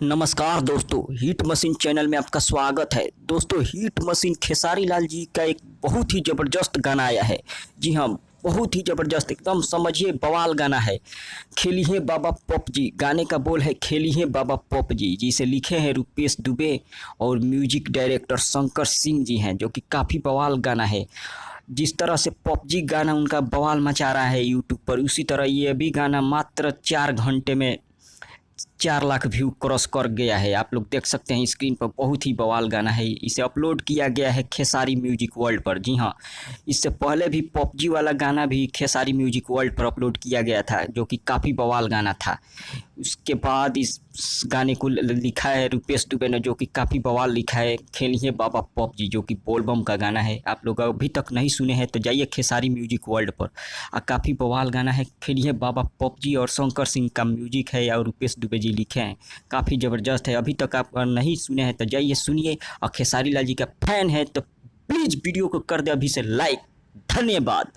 नमस्कार दोस्तों, heat machine channel में आपका स्वागत है। दोस्तों, हीट मशीन खेसारी लाल जी का एक बहुत ही ज़बरदस्त गाना आया है। जी हाँ, बहुत ही ज़बरदस्त, एकदम समझिए बवाल गाना है। खेलिए बाबा पप जी, गाने का बोल है खेलिए बाबा पप जी। जिसे लिखे हैं रुपेश दुबे और म्यूजिक डायरेक्टर शंकर सिंह जी हैं, जो कि काफ़ी बवाल गाना है। जिस तरह से पबजी गाना उनका बवाल मचा रहा है यूट्यूब पर, उसी तरह ये भी गाना मात्र 4 घंटे में 4 लाख व्यू क्रॉस कर गया है। आप लोग देख सकते हैं स्क्रीन पर, बहुत ही बवाल गाना है। इसे अपलोड किया गया है खेसारी म्यूजिक वर्ल्ड पर। जी हाँ, इससे पहले भी पबजी वाला गाना भी खेसारी म्यूजिक वर्ल्ड पर अपलोड किया गया था, जो कि काफ़ी बवाल गाना था। उसके बाद इस गाने को लिखा है रुपेश दुबे ने, जो कि काफ़ी बवाल लिखा है। खेलिए बाबा पबजी, जो कि बोलबम का गाना है। आप लोग अभी तक नहीं सुने हैं तो जाइए खेसारी म्यूजिक वर्ल्ड पर। काफ़ी बवाल गाना है खेलिए बाबा पबजी, और शंकर सिंह का म्यूजिक है और रुपेश दुबे जी लिखे हैं। काफ़ी ज़बरदस्त है। अभी तक आप नहीं सुने हैं तो जाइए सुनिए। और खेसारी लाल जी का फैन है तो प्लीज़ वीडियो को कर दे अभी से लाइक। धन्यवाद।